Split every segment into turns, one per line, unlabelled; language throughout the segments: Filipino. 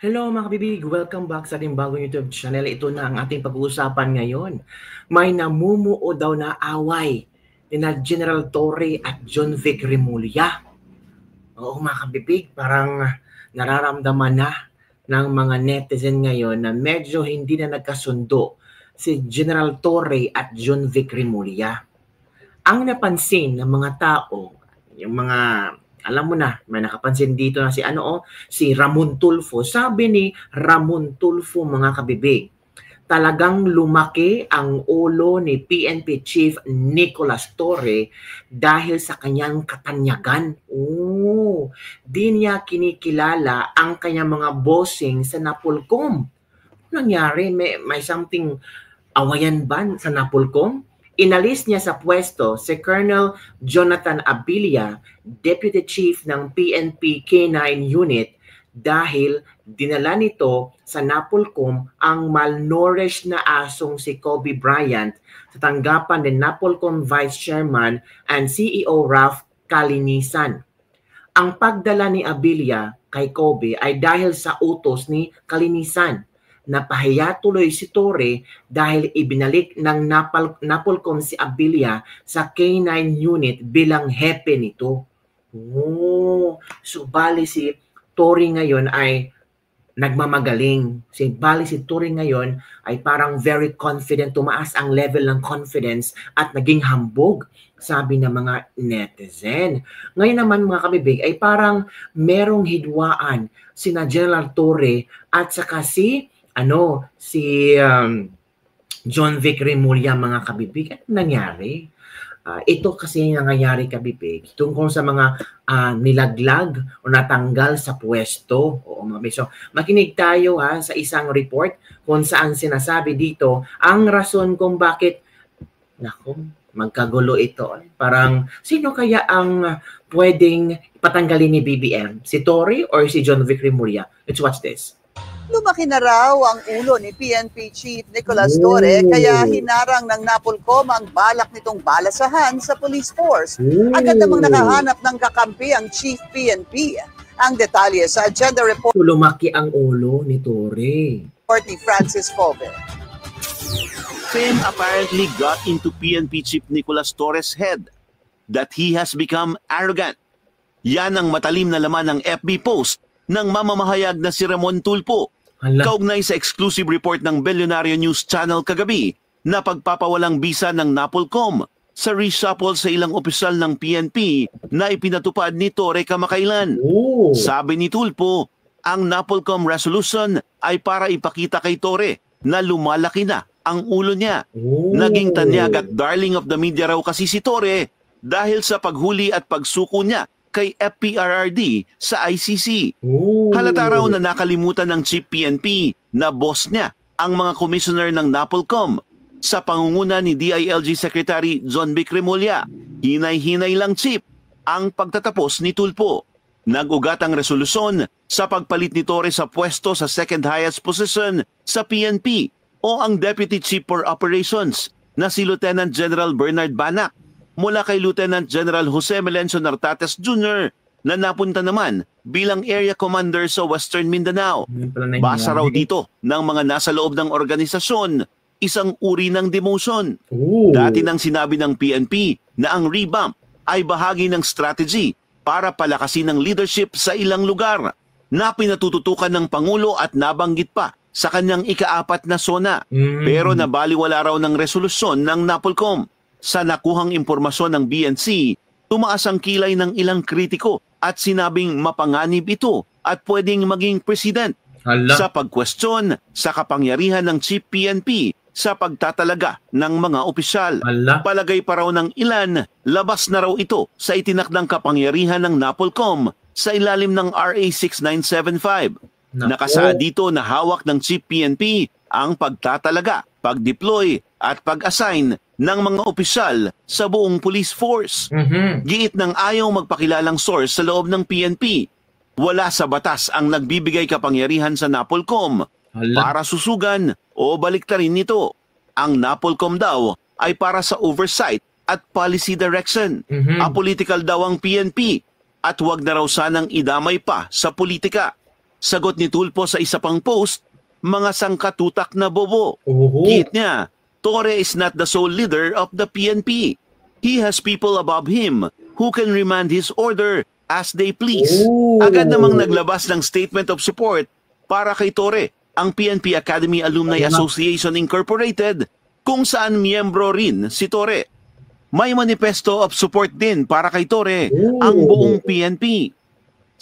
Hello mga kabibig! Welcome back sa ating bagong YouTube channel. Ito na ang ating pag-uusapan ngayon. May namumuo daw na away ni General Torre at John Vic Remulla. Oo mga kabibig, parang nararamdaman na ng mga netizen ngayon na medyo hindi na nagkasundo si General Torre at John Vic Remulla. Ang napansin ng mga tao, yung mga alam mo na, may nakapansin dito na si Ramon Tulfo. Sabi ni Ramon Tulfo mga kabibig, talagang lumaki ang ulo ni PNP Chief Nicolas Torre dahil sa kanyang katanyagan. Di niya kinikilala ang kanyang mga bossing sa Napolcom. Nangyari, may something awayan ba sa Napolcom? Inalis niya sa pwesto si Colonel Jonathan Abilia, Deputy Chief ng PNP K9 Unit dahil dinala nito sa Napolcom ang malnourished na asong si Kobe Bryant sa tanggapan ni Napolcom Vice Chairman and CEO Ralph Kalinisan. Ang pagdala ni Abilia kay Kobe ay dahil sa utos ni Kalinisan. Napahiya tuloy si Torre dahil ibinalik ng Napolcom si Abilia sa K9 unit bilang hepe nito. So bali si Torre ngayon ay nagmamagaling. Bali si Torre ngayon ay parang very confident, tumaas ang level ng confidence at naging hambog, sabi ng mga netizen. Ngayon naman mga kabibig ay parang merong hidwaan sina General Torre at saka si John Vic Remulla mga kabibig. Ano nangyari? Ito kasi nangyayari kabibig tungkol sa mga nilaglag o natanggal sa pwesto. So, makinig tayo sa isang report kung saan sinasabi dito ang rason kung bakit magkagulo ito. Parang sino kaya ang pwedeng patanggalin ni BBM? Si Torre or si John Vic Remulla? Let's watch this.
Lumaki na raw ang ulo ni PNP Chief Nicolas Torre kaya hinarang ng Napolcom ang balak nitong balasahan sa police force. Agad namang nakahanap ng kakampi ang Chief PNP. Ang detalye sa agenda report.
Lumaki ang ulo ni Torre.
Ni Francis Fove.
Fame apparently got into PNP Chief Nicolas Torre's head that he has become arrogant. Yan ang matalim na laman ng FB post ng mamamahayag na si Ramon Tulfo. Kaugnay sa exclusive report ng Billionario News Channel kagabi na pagpapawalang bisa ng Napolcom sa reshuffle sa ilang opisyal ng PNP na ipinatupad ni Torre kamakailan. Sabi ni Tulfo, ang Napolcom resolution ay para ipakita kay Torre na lumalaki na ang ulo niya. Naging tanyag at darling of the media raw kasi si Torre dahil sa paghuli at pagsuko niya kay FPRRD sa ICC. Halata raw na nakalimutan ng Chief PNP na boss niya ang mga commissioner ng Napolcom sa pangunguna ni DILG Secretary John Vic Remulla. Hinay-hinay lang Chief ang pagtatapos ni Tulfo. Nag-ugat ang resolusyon sa pagpalit ni Torre sa pwesto sa second highest position sa PNP o ang Deputy Chief for Operations na si Lieutenant General Bernard Banac mula kay Lieutenant General Jose Melencio Nartates Jr. na napunta naman bilang area commander sa Western Mindanao. Basa raw dito ng mga nasa loob ng organisasyon, isang uri ng demotion. Dati nang sinabi ng PNP na ang revamp ay bahagi ng strategy para palakasin ang leadership sa ilang lugar na pinatututukan ng Pangulo at nabanggit pa sa kanyang ika-4 na zona. Pero nabaliwala raw ng resolusyon ng Napolcom. Sa nakuhang impormasyon ng BNC, tumaas ang kilay ng ilang kritiko at sinabing mapanganib ito at pwedeng maging president sa pagkwestiyon sa kapangyarihan ng Chief PNP sa pagtatalaga ng mga opisyal. Palagay pa raw ng ilan, labas na raw ito sa itinakdang kapangyarihan ng Napolcom sa ilalim ng RA 6975. Nakasaad dito na hawak ng Chief PNP ang pagtatalaga, pag-deploy at pag-assign ng mga opisyal sa buong police force. Giit ng ayaw magpakilalang source sa loob ng PNP. Wala sa batas ang nagbibigay kapangyarihan sa Napolcom para susugan o baliktarin nito. Ang Napolcom daw ay para sa oversight at policy direction. Apolitical daw ang PNP at huwag na raw sanang idamay pa sa politika. Sagot ni Tulfo sa isa pang post, mga sangkatutak na bobo.
Oo.
Giit niya, Torre is not the sole leader of the PNP. He has people above him who can remand his order as they please.
Oo.
Agad namang naglabas ng statement of support para kay Torre, ang PNP Academy Alumni Association Incorporated, kung saan miyembro rin si Torre. May manifesto of support din para kay Torre, ang buong PNP.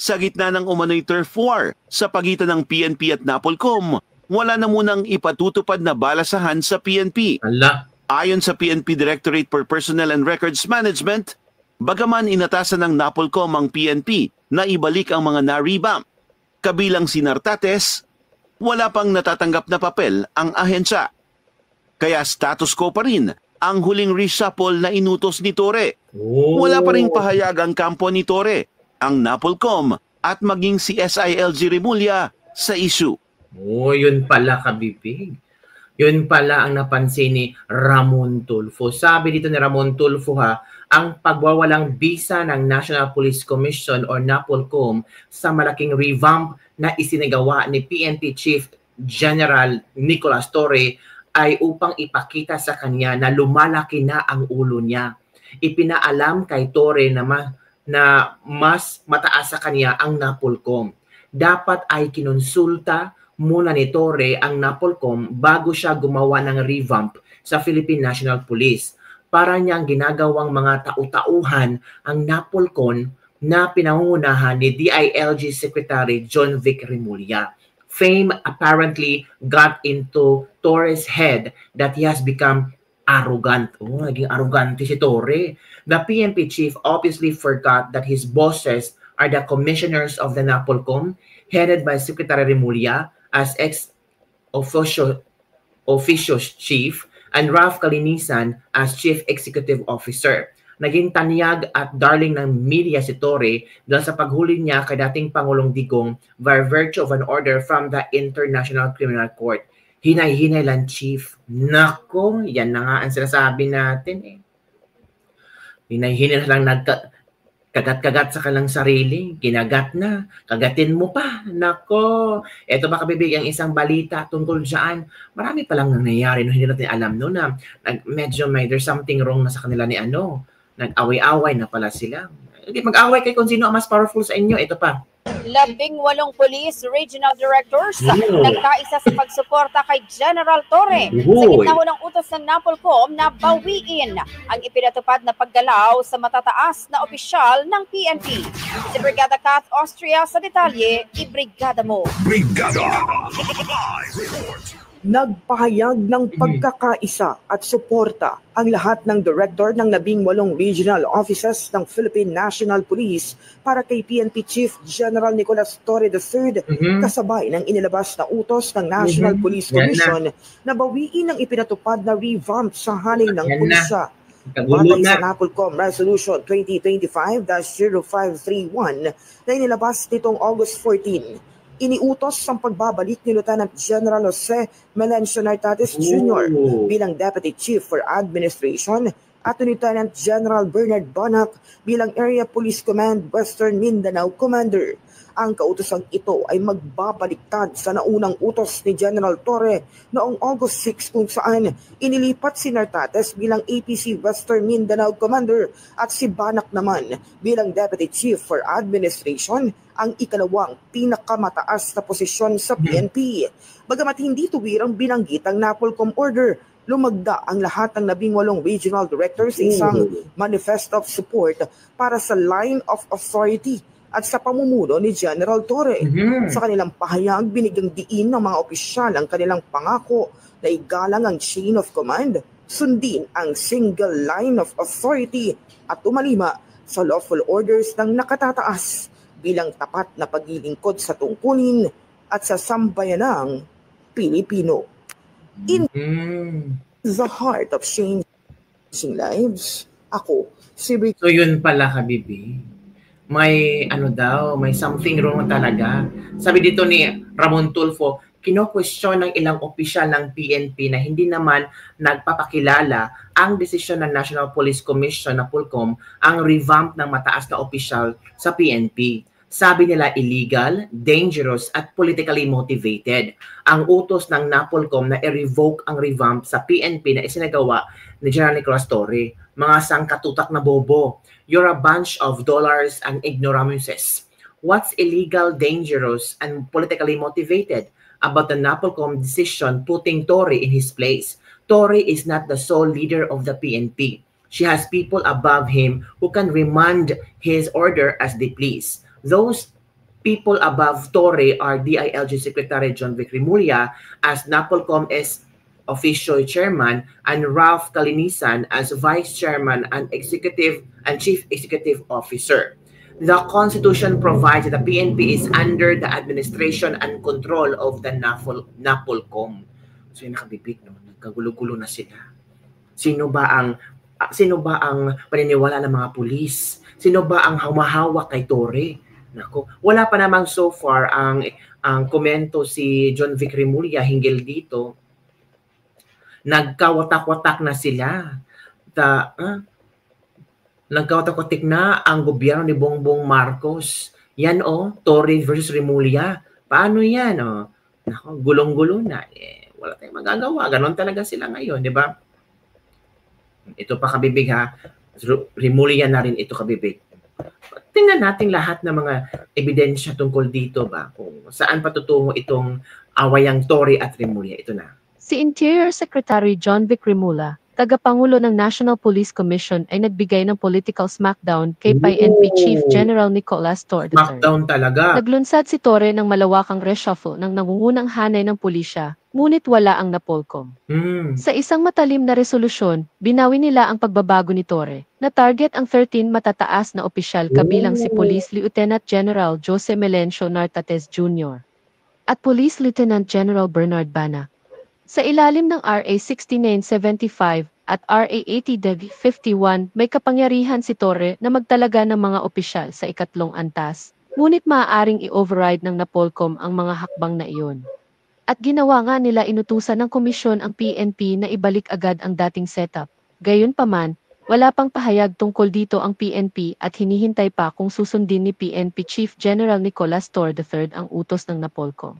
Sa gitna ng umano'y turf war sa pagitan ng PNP at NAPOLCOM, wala na munang ipatutupad na balasahan sa PNP.
Ala.
Ayon sa PNP Directorate for Personnel and Records Management, bagaman inatasan ng NAPOLCOM ang PNP na ibalik ang mga na-revamp, kabilang si Nartates, wala pang natatanggap na papel ang ahensya. Kaya status quo pa rin ang huling reshuffle na inutos ni Torre. Wala pa rin pahayag ang kampo ni Torre, ang NAPOLCOM at maging si SILG Remulla sa issue.
Yun pala, kabibig. Yun pala ang napansin ni Ramon Tulfo. Sabi dito ni Ramon Tulfo, ang pagwawalang bisa ng National Police Commission or NAPOLCOM sa malaking revamp na isinagawa ni PNP Chief General Nicolas Torre ay upang ipakita sa kanya na lumalaki na ang ulo niya. Ipinaalam kay Torre na mas mataas sa kanya ang NAPOLCOM. Dapat ay kinonsulta muna ni Torre ang NAPOLCOM bago siya gumawa ng revamp sa Philippine National Police. Para niyang ginagawang mga tau-tauhan ang NAPOLCOM na pinangungunahan ni DILG Secretary John Vic Remulla. Fame apparently got into Torre's head that he has become arrogant. Naging arrogante si Torre. The PNP chief obviously forgot that his bosses are the commissioners of the NAPOLCOM, headed by Secretary Remulla as ex-officio chief, and Ralph Calinisan as chief executive officer. Naging tanyag at darling ng media si Torre dahil sa paghuli niya kay dating Pangulong Digong by virtue of an order from the International Criminal Court. Hinay-hinay lang, chief. Nako, yan na nga ang sinasabi natin. Hinay-hinay lang, kagat-kagat sa kanilang sarili. Kinagat na. Kagatin mo pa. Nako. Ito ba, kabibig, ang isang balita tungkol dyan. Marami palang nangyayari no, hindi natin alam no, na medyo there's something wrong na sa kanila ni nag-away-away na pala sila. Mag-away kayo kung sino ang mas powerful sa inyo. Ito pa.
18 police regional directors nagkaisa sa pagsuporta kay General Torre sa gitna ng utos ng NAPOLCOM na bawiin ang ipinatupad na paggalaw sa matataas na opisyal ng PNP. Si Brigada Kath Austria sa detalye, ibrigada mo.
Brigada! Live report!
Nagpahayag ng pagkakaisa at suporta ang lahat ng director ng 18 regional offices ng Philippine National Police para kay PNP Chief General Nicolas Torre III kasabay ng inilabas na utos ng National Police Commission na bawiin ang ipinatupad na revamp sa hanay ng pulisya. Batay sa NAPOLCOM Resolution 2025-0531 na inilabas nitong August 14. Iniutos ang pagbabalik ni Lieutenant General Jose Melencio Nartates Jr. bilang Deputy Chief for Administration at Lieutenant General Bernard Bonac bilang Area Police Command Western Mindanao Commander. Ang kautosang ito ay magbabaliktad sa naunang utos ni General Torre noong August 6 kung saan inilipat si Nartates bilang APC Western Mindanao Commander at si Bonac naman bilang Deputy Chief for Administration, ang ikalawang pinakamataas na posisyon sa PNP. Bagamat hindi tuwirang binanggit ang NAPOLCOM order, lumagda ang lahat ng 18 regional directors sa isang manifesto of support para sa line of authority at sa pamumuno ni General Torre. Sa kanilang pahayag, binigyang diin ng mga opisyal ang kanilang pangako na igalang ang chain of command, sundin ang single line of authority at tumalima sa lawful orders ng nakatataas bilang tapat na paglilingkod sa tungkulin at sa sambayanang Pilipino. In the heart of changing lives, ako, si Rick.
So yun pala, kabibi. May may something wrong talaga. Sabi dito ni Ramon Tulfo, kino-question ng ilang opisyal ng PNP na hindi naman nagpapakilala ang desisyon ng National Police Commission na POLCOM ang revamp ng mataas na opisyal sa PNP. Sabi nila illegal, dangerous at politically motivated. Ang utos ng NAPOLCOM na i-revoke ang revamp sa PNP na isinagawa ni General Nicolas Torre. Mga sangkatutak na bobo. You're a bunch of dollars and ignoramuses. What's illegal, dangerous, and politically motivated about the NAPOLCOM decision putting Torre in his place? Torre is not the sole leader of the PNP. She has people above him who can remand his order as they please. Those people above Torre are DILG Secretary John Vic Rimulya as NAPOLCOM official chairman and Ralph Kalinisan as vice chairman and chief executive officer. The Constitution provides that the PNP is under the administration and control of the NAPOLCOM. So yung nakabibig, no? Nagkagulo-gulo na sila. Sino ba ang paniniwala ng mga pulis? Sino ba ang humahawak kay Torre? Nako, wala pa namang so far ang komento si John Vic Rimulya hinggil dito. Nagkawatak-watak na sila. Nagkawatak-watak na ang gobyerno ni Bongbong Marcos. Yan Torre versus Rimulya. Paano yan Nako, gulong-gulo na. Wala tayong magagawa. Ganon talaga sila ngayon, di ba? Ito pa kabibig ha. Rimulya na rin ito kabibig. Tingnan natin lahat ng mga ebidensya tungkol dito ba kung saan patutungo itong awayang Torre at Rimulya. Ito na.
Si Interior Secretary John Vic Rimulya, tagapangulo ng National Police Commission ay nagbigay ng political smackdown kay PNP Chief General Nicolas Torre III.
Smackdown talaga.
Naglunsad si Torre ng malawakang reshuffle ng nangungunang hanay ng pulisya, ngunit wala ang NAPOLCOM. Sa isang matalim na resolusyon, binawi nila ang pagbabago ni Torre, na target ang 13 matataas na opisyal kabilang si Police Lieutenant General Jose Melencio Nartates Jr. at Police Lieutenant General Bernard Bana. Sa ilalim ng RA 6975 at RA 80-51, may kapangyarihan si Torre na magtalaga ng mga opisyal sa ikatlong antas, ngunit maaaring i-override ng NAPOLCOM ang mga hakbang na iyon. At ginawa nga nila inutusan ng komisyon ang PNP na ibalik agad ang dating setup. Gayunpaman, wala pang pahayag tungkol dito ang PNP at hinihintay pa kung susundin ni PNP Chief General Nicolas Torre III ang utos ng NAPOLCOM.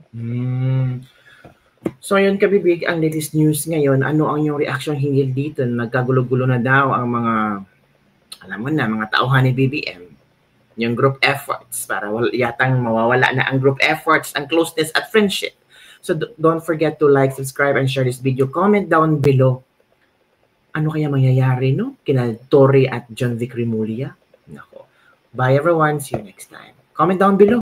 So yun kabibig ang latest news ngayon. Ano ang iyong reaction hinggil dito? Nagkagulo-gulo na daw ang mga, alam mo na, mga tauhan ni BBM. Yung group efforts para yatang mawawala na ang group efforts, ang closeness at friendship. So don't forget to like, subscribe, and share this video. Comment down below. Ano kaya mangyayari kina Torre at John Vic Rimulya? Nako. Bye everyone. See you next time. Comment down below.